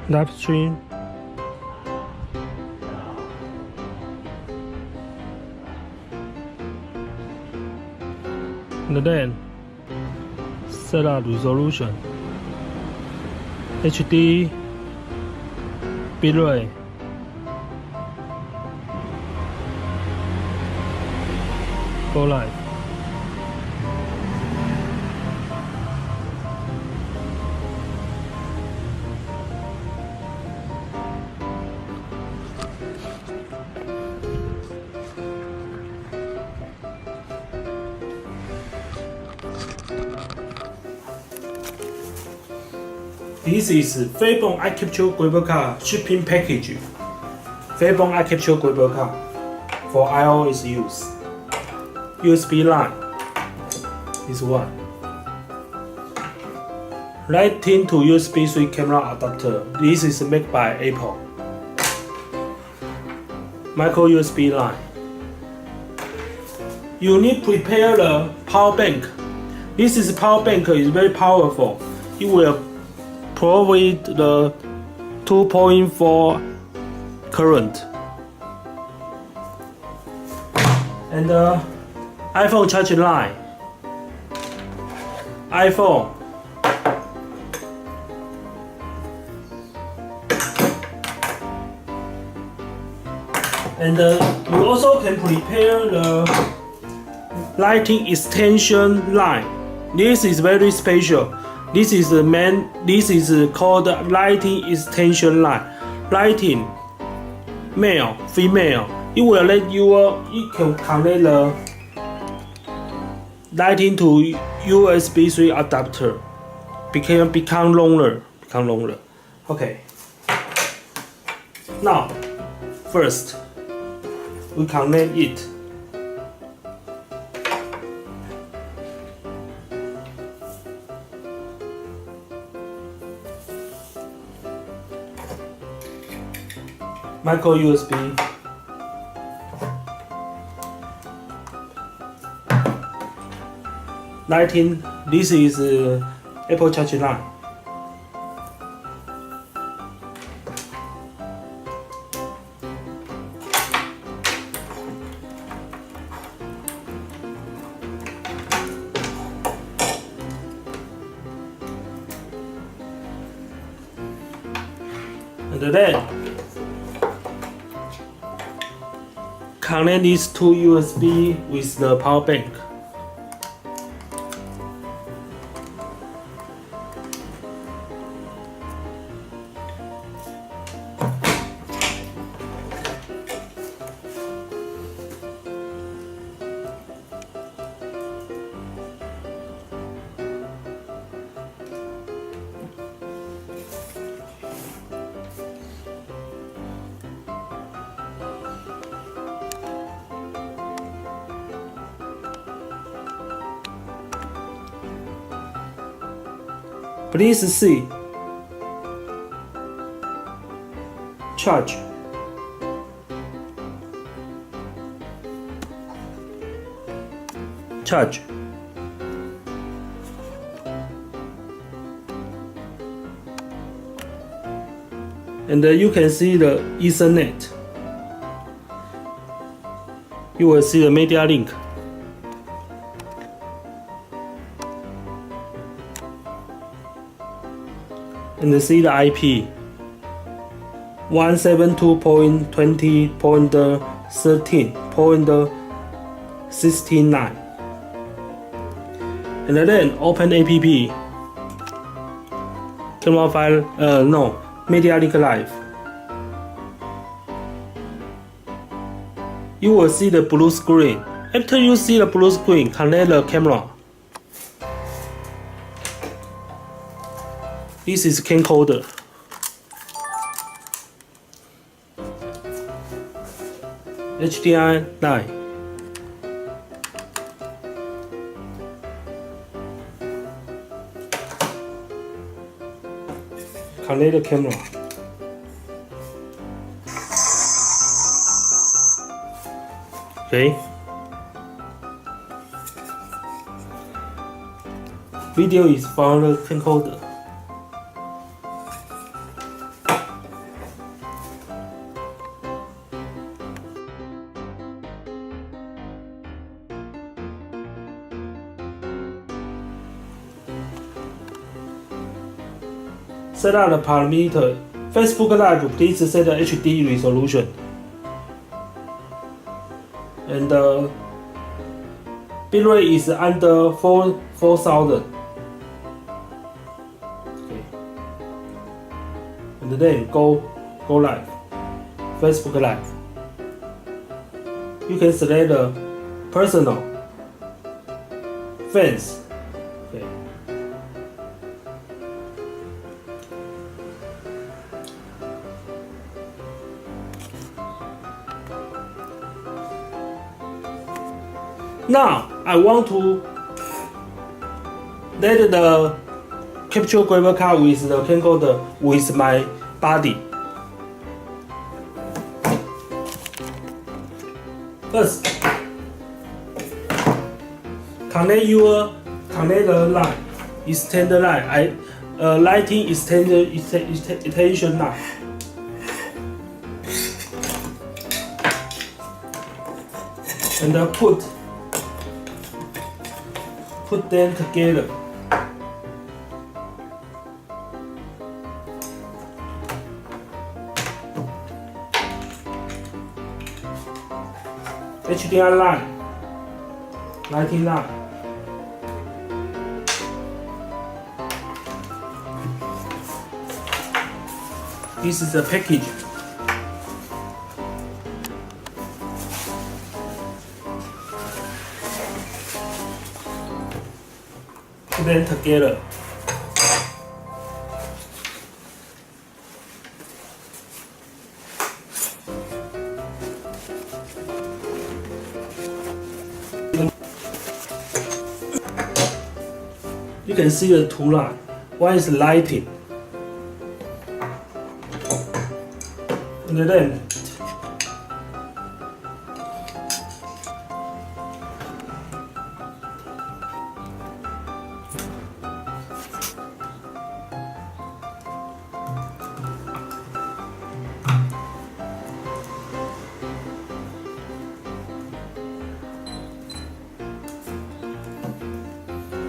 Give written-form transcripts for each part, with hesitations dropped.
Live stream. And then set up resolution, HD, bitrate, go live. This is FEBON iCapture graphic card shipping package. FEBON iCapture graphic card for iOS use. USB line. This one. Lightning to USB 3 camera adapter. This is made by Apple. Micro USB line. You need to prepare the power bank. This is power bank is very powerful. It will provide the 2.4 current. And the iPhone charging line. iPhone. And you also can prepare the lighting extension line. This is very special. This is the main. This is called lighting extension line. Lighting, male, female. It will let you can connect the lighting to USB 3 adapter. Become longer. Okay. Now, first we connect it. Micro USB. Lighting. This is Apple charging line. And then connect these two USB with the power bank. Please see. Charge. Charge. And you can see the Ethernet. You will see the media link. And see the IP 172.20.13.69. And then open app. Camera file, no, Media Link Live. You will see the blue screen. After you see the blue screen, connect the camera. This is camcorder. HDMI line. Connect the camera. Okay. Video is from the camcorder. Set up the parameter. Facebook Live, please set the HD resolution. And the bitrate is under 4,000. Okay. And then go live. Facebook Live. You can select the personal, fans. Okay. Now I want to let the capture grab card with the camcorder with my body. First, connect the line, extend the line. Lighting extension line. And put them together. HDMI line, lighting line. This is the package. Put them together. You can see the two lines. One is lighting, and then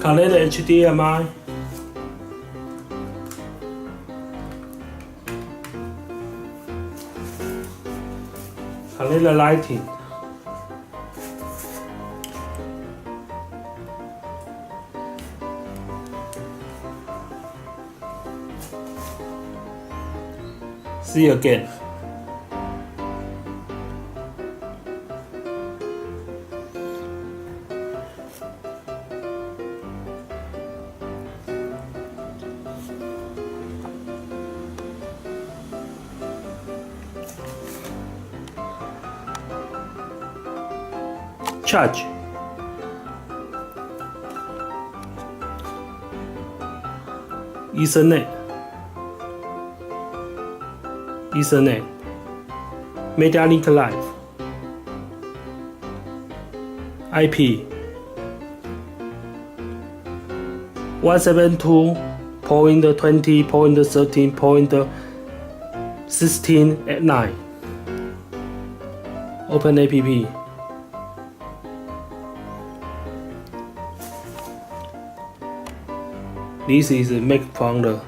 connect the HDMI. Connect the lighting. See you again. Charge. Ethernet. Media link live. IP 172.20.13.16 Open app. This is make from the